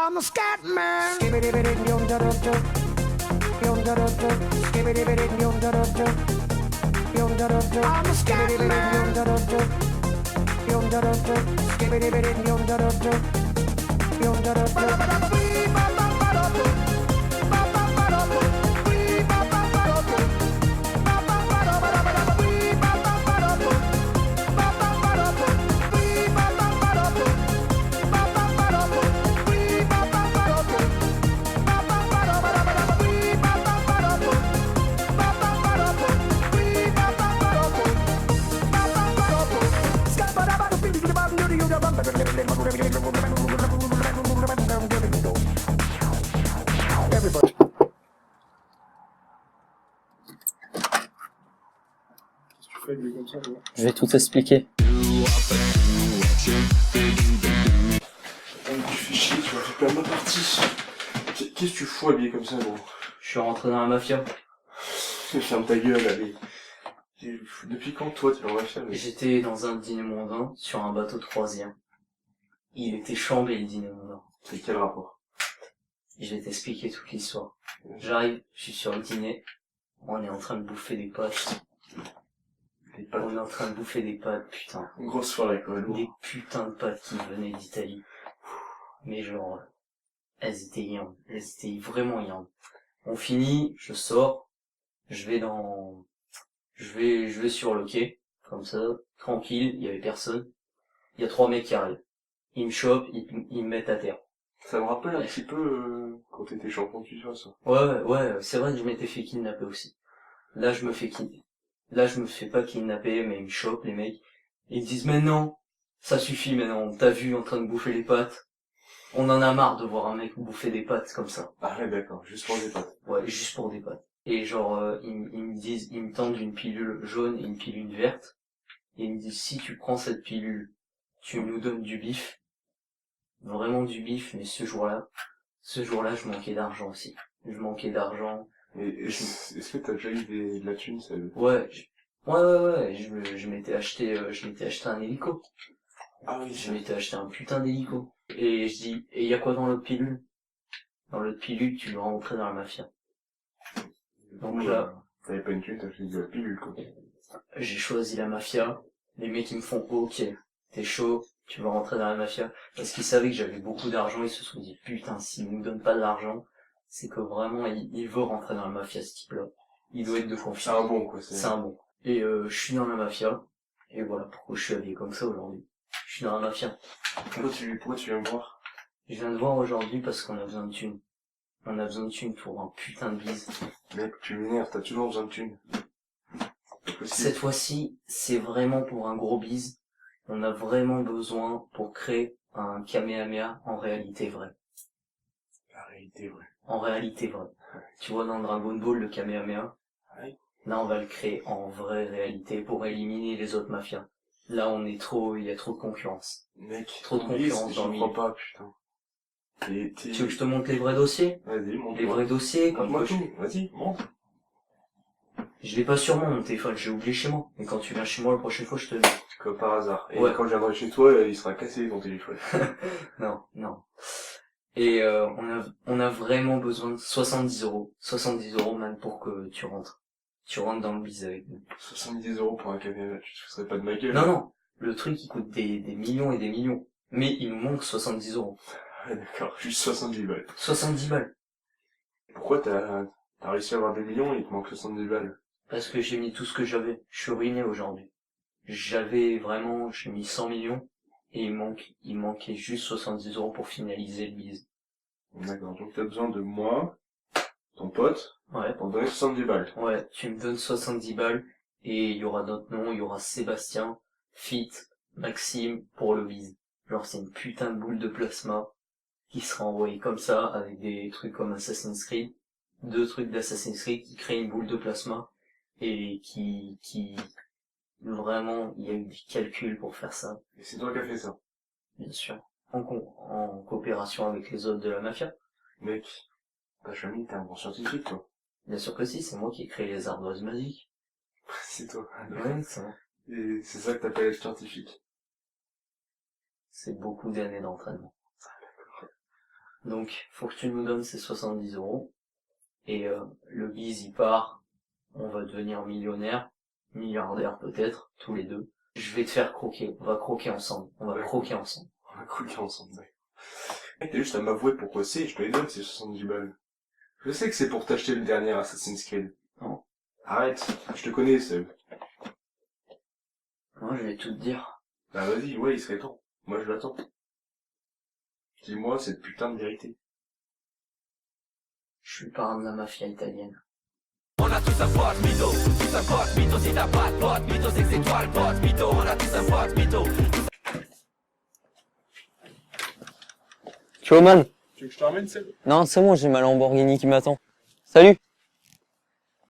I'm a scat man. I'm a scat Everybody. Tu fais lui comme ça, toi. Je vais tout expliquer. Tu fais chier, tu m'as fait perdre ma partie. Qu'est-ce que tu fous habillé comme ça, gros? Je suis rentré dans la mafia. Ferme ta gueule, allez. Depuis quand, toi, t'es dans la mafia, mais... J'étais dans un dîner mondain sur un bateau de croisière. Il était chambé le dîner mondain. C'est quel rapport? Je vais t'expliquer toute l'histoire. J'arrive, je suis sur le dîner. On est en train de bouffer des pâtes. Les pâtes. On est en train de bouffer des pâtes, putain. Une grosse soirée, quand même. Des putains de pâtes qui venaient d'Italie. Mais genre, elles étaient yam. Elles étaient vraiment yam. On finit, je sors, je vais sur le quai, comme ça, tranquille, il y avait personne. Il y a 3 mecs qui arrivent. Ils me chopent, ils me mettent à terre. Ça me rappelle un petit peu quand t'étais champion de FIFA, ça. Ouais, c'est vrai que je m'étais fait kidnapper aussi. Là, je me fais pas kidnapper, mais ils me chopent, les mecs. Ils me disent, mais non, ça suffit maintenant, on t'a vu en train de bouffer les pâtes. On en a marre de voir un mec bouffer des pâtes comme ça. Ah ouais, d'accord, juste pour des pâtes. Ouais, juste pour des pâtes. Et genre, ils me tendent une pilule jaune et une pilule verte. Et ils me disent, si tu prends cette pilule, tu nous donnes du bif. Vraiment du bif, mais ce jour-là, je manquais d'argent aussi. Je manquais d'argent. Et est-ce que t'as déjà eu de la thune, ça? Ouais, ouais, je m'étais acheté un hélico. Ah oui, Je m'étais acheté un putain d'hélico. Et je dis, et y a quoi dans l'autre pilule? Dans l'autre pilule, tu dois rentrer dans la mafia. Donc là, t'avais pas une thune, t'as fait de la pilule, quoi. j'ai choisi la mafia. Les mecs, ils me font, ok, t'es chaud, tu vas rentrer dans la mafia. Parce qu'ils savaient que j'avais beaucoup d'argent, ils se sont dit, putain, s'il me donne pas de l'argent, c'est que vraiment, il veut rentrer dans la mafia, ce type-là. Il doit être de confiance. C'est un bon, quoi. C'est un bon. Et je suis dans la mafia. Et voilà pourquoi je suis habillé comme ça aujourd'hui. Je suis dans la mafia. Pourquoi tu viens me voir? Je viens de voir aujourd'hui parce qu'on a besoin de thunes. On a besoin de thunes pour un putain de bise. Mec, tu m'énerves, t'as toujours besoin de thunes. Cette fois-ci, c'est vraiment pour un gros bise. On a vraiment besoin pour créer un Kamehameha en réalité vrai. La réalité, ouais. En réalité vrai. Tu vois dans Dragon Ball le Kamehameha? Ouais. Là, on va le créer en vraie réalité pour éliminer les autres mafias. Là, il y a trop de concurrence. Mec, Trop de concurrence dans le milieu. Je crois pas, putain. Tu veux que je te montre les vrais dossiers? Vas-y, montre. Les vrais dossiers, comme Montre-moi quoi tout, vas-y, montre. je l'ai pas sur moi, mon téléphone, j'ai oublié chez moi. Et quand tu viens chez moi la prochaine fois, je te le dis. Comme par hasard. Et Ouais. quand je viendrai chez toi, il sera cassé ton téléphone. Non. Et on a vraiment besoin de 70 euros. 70 euros, man, pour que tu rentres. Tu rentres dans le bise avec nous. 70 euros pour un caméra, tu te foutrais pas de ma gueule. Non. Le truc, il coûte des millions et des millions. Mais il nous manque 70 euros. Ouais, d'accord, juste 70 balles. 70 balles. Pourquoi t'as réussi à avoir des millions et il te manque 70 balles? Parce que j'ai mis tout ce que j'avais. Je suis ruiné aujourd'hui. J'ai mis 100 millions. Et il manquait juste 70 euros pour finaliser le bise. D'accord, donc t'as besoin de moi, ton pote, Ouais. pour donner 70 balles. Ouais, tu me donnes 70 balles. Et il y aura notre nom, il y aura Sébastien, Fit, Maxime pour le bise. Genre c'est une putain de boule de plasma qui sera envoyée comme ça avec des trucs comme Assassin's Creed. 2 trucs d'Assassin's Creed qui créent une boule de plasma et qui vraiment il y a eu des calculs pour faire ça, Et c'est toi qui as fait ça. bien sûr, en coopération avec les autres de la mafia. Mec, ta famille, t'es un bon scientifique, toi. Bien sûr que si, c'est moi qui ai créé les ardoises magiques. C'est toi. Ouais, c'est moi. Et c'est ça que t'appelles être scientifique. C'est beaucoup d'années d'entraînement. Donc, faut que tu nous donnes ces 70 €. Et le bise, il part. On va devenir millionnaire, milliardaire peut-être, tous les deux. Je vais te faire croquer. On va croquer ensemble. On va croquer ensemble. On va croquer ensemble, d'accord. T'as juste à m'avouer pourquoi c'est, je te les donne ces 70 balles. Je sais que c'est pour t'acheter le dernier Assassin's Creed. Non. Arrête, je te connais, Seb. Moi, je vais tout te dire. Bah vas-y, ouais, il serait temps. Moi, je l'attends. Dis-moi cette putain de vérité. Je suis le parrain de la mafia italienne. On a tous un pote mytho, tous un pote mytho. Si t'as pas de pote mytho, c'est que c'est toi le pote mytho. On a tous un pote mytho. Tu vois, man? Tu veux que je te ramène, Seb? Non, c'est bon, j'ai ma Lamborghini qui m'attend. Salut!